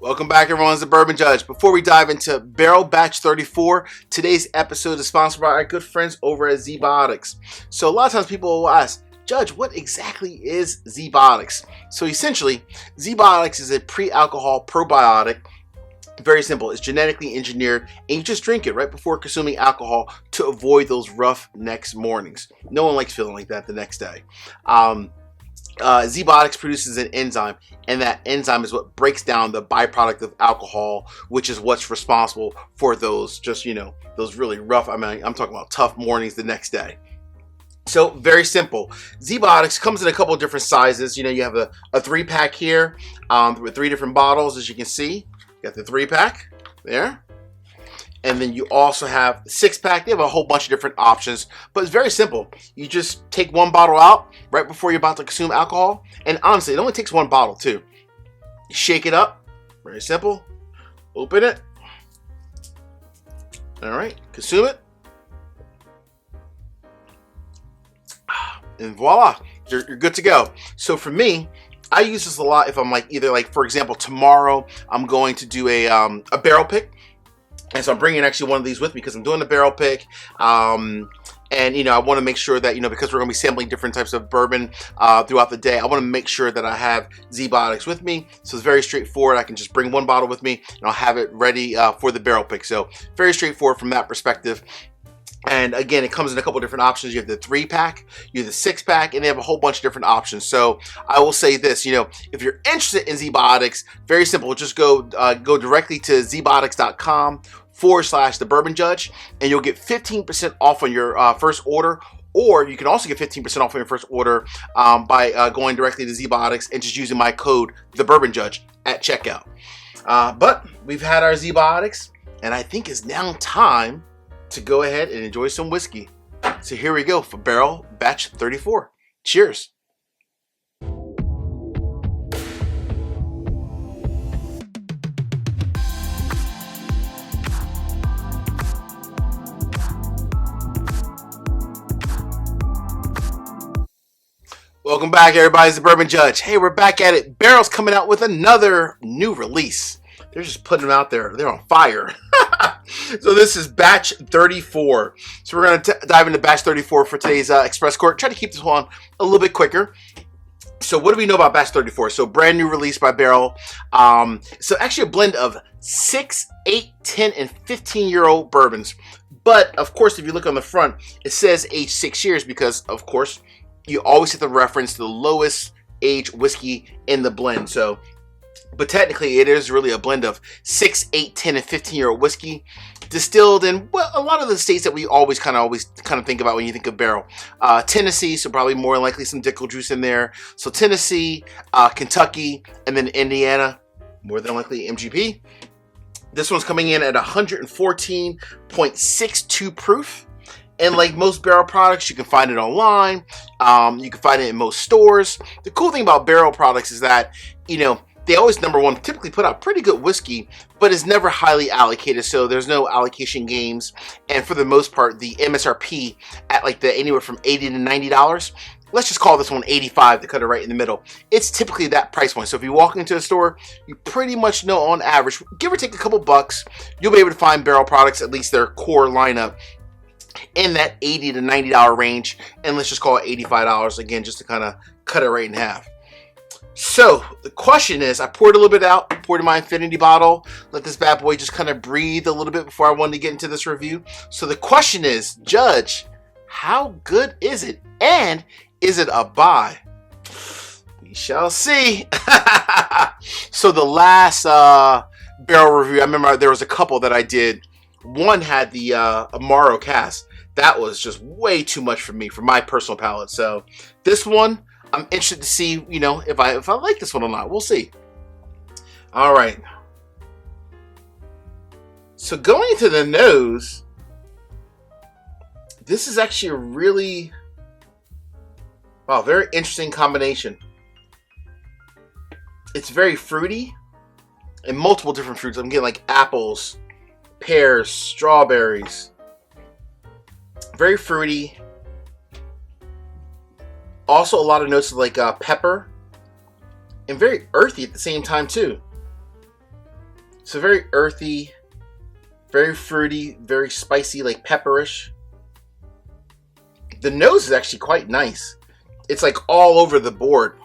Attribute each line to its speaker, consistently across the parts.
Speaker 1: Welcome back, everyone. It's the Bourbon Judge. Before we dive into Barrel Batch 34, today's episode is sponsored by our good friends over at ZBiotics. So a lot of times people will ask, Judge, what exactly is ZBiotics? So essentially, ZBiotics is a pre-alcohol probiotic. Very simple. It's genetically engineered, and you just drink it right before consuming alcohol to avoid those rough next mornings. No one likes feeling like that the next day. ZBiotics produces an enzyme, and that enzyme is what breaks down the byproduct of alcohol, which is what's responsible for those those really rough, I'm talking about tough mornings the next day. So very simple. ZBiotics comes in a couple of different sizes. You have a 3-pack here with 3 different bottles, as you can see. You got the 3-pack there. And then you also have the 6-pack. They have a whole bunch of different options, but it's very simple. You just take one bottle out right before you're about to consume alcohol. And honestly, it only takes one bottle too. You shake it up, very simple. Open it. All right, consume it. And voila, you're good to go. So for me, I use this a lot if I'm for example, tomorrow I'm going to do a barrel pick. And so I'm bringing actually one of these with me because I'm doing the barrel pick. And, I want to make sure that, because we're going to be sampling different types of bourbon throughout the day, I want to make sure that I have ZBiotics with me. So it's very straightforward. I can just bring one bottle with me and I'll have it ready for the barrel pick. So very straightforward from that perspective. And again, it comes in a couple different options. You have the 3-pack, you have the 6-pack, and they have a whole bunch of different options. So I will say this, if you're interested in ZBiotics, very simple. Just go directly to zbiotics.com/TheBourbonJudge, and you'll get 15% off on your first order. Or you can also get 15% off on your first order by going directly to ZBiotics and just using my code TheBourbonJudge at checkout. But we've had our ZBiotics, and I think it's now time to go ahead and enjoy some whiskey. So here we go for Barrel Batch 34. Cheers. Welcome back, everybody. It's the Bourbon Judge. Hey, we're back at it. Barrel's coming out with another new release. They're just putting them out there. They're on fire. So this is batch 34. So we're going to dive into batch 34 for today's Express Court. Try to keep this one a little bit quicker. So what do we know about batch 34? So brand new release by Barrel. So actually a blend of 6, 8, 10, and 15-year-old bourbons. But of course, if you look on the front, it says age 6 years because, of course, you always have to reference the lowest age whiskey in the blend. But technically, it is really a blend of 6, 8, 10, and 15-year-old whiskey distilled in a lot of the states that we always kind of think about when you think of Barrel. Tennessee, so probably more than likely some Dickel juice in there. So Tennessee, Kentucky, and then Indiana, more than likely MGP. This one's coming in at 114.62 proof. And like most Barrel products, you can find it online. You can find it in most stores. The cool thing about Barrel products is that, they always, number one, typically put out pretty good whiskey, but it's never highly allocated, so there's no allocation games. And for the most part, the MSRP at anywhere from $80 to $90. Let's just call this one 85 to cut it right in the middle. It's typically that price point. So if you walk into a store, you pretty much know on average, give or take a couple bucks, you'll be able to find Barrel products, at least their core lineup, in that $80 to $90 range. And let's just call it $85 again, just to kind of cut it right in half. So the question is, I poured a little bit out, poured in my infinity bottle, let this bad boy just kind of breathe a little bit before I wanted to get into this review. So the question is, Judge, how good is it? And is it a buy? We shall see. So the last barrel review, I remember there was a couple that I did. One had the Amaro cask. That was just way too much for me, for my personal palate. So this one, I'm interested to see, if I like this one or not. We'll see. All right. So going into the nose, this is actually a really, very interesting combination. It's very fruity and multiple different fruits. I'm getting like apples, pears, strawberries. Very fruity. Also a lot of notes of like pepper. And very earthy at the same time too. So very earthy, very fruity, very spicy, like pepperish. The nose is actually quite nice. It's like all over the board.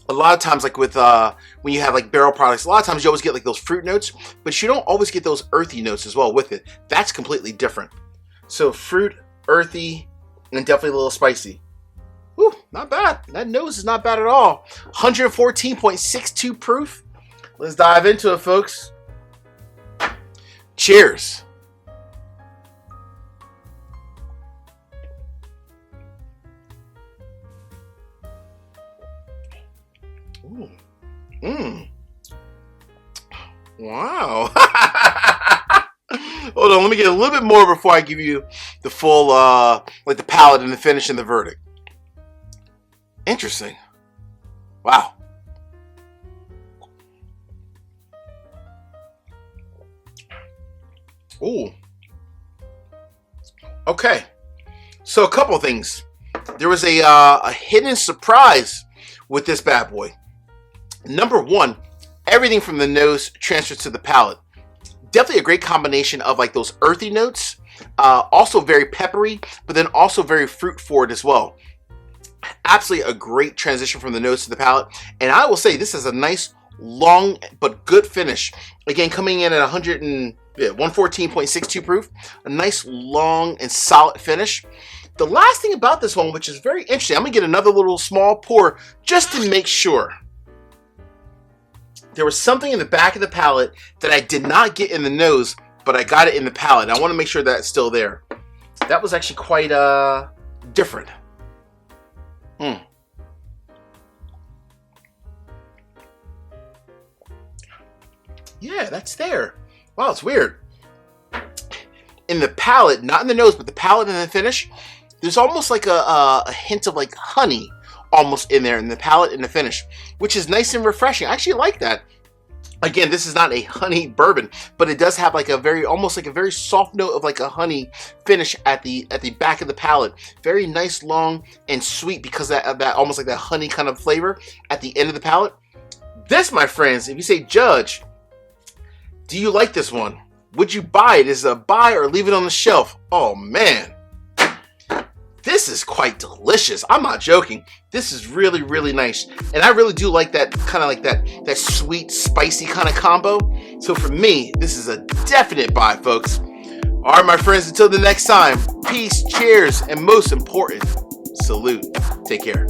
Speaker 1: A lot of times, like with when you have like barrel products, a lot of times you always get like those fruit notes, but you don't always get those earthy notes as well with it. That's completely different. So fruit, earthy, and definitely a little spicy. Whew, not bad. That nose is not bad at all. 114.62 proof. Let's dive into it, folks. Cheers. Ooh. Wow. Hold on, let me get a little bit more before I give you the full, like the palate and the finish and the verdict. Interesting. Wow. Ooh. Okay. So a couple of things. There was a hidden surprise with this bad boy. Number one, everything from the nose transfers to the palate. Definitely a great combination of like those earthy notes, also very peppery, but then also very fruit forward as well. Absolutely a great transition from the nose to the palate. And I will say this is a nice, long, but good finish. Again, coming in at 114.62 proof. A nice, long, and solid finish. The last thing about this one, which is very interesting, I'm going to get another little small pour just to make sure. There was something in the back of the palate that I did not get in the nose, but I got it in the palate. I want to make sure that's still there. That was actually quite different. Yeah, that's there. Wow, it's weird. In the palate, not in the nose, but the palate and the finish, there's almost like a hint of like honey almost in there in the palate and the finish, which is nice and refreshing. I actually like that. Again, this is not a honey bourbon, but it does have like a very, almost like a very soft note of like a honey finish at the back of the palate. Very nice, long, and sweet because that almost like that honey kind of flavor at the end of the palate. This, my friends, if you say, Judge, do you like this one? Would you buy it? Is it a buy or leave it on the shelf? Oh man, this is quite delicious. I'm not joking. This is really, really nice. And I really do like that kind of like that sweet, spicy kind of combo. So for me, this is a definite buy, folks. All right, my friends, until the next time, peace, cheers, and most important, salute. Take care.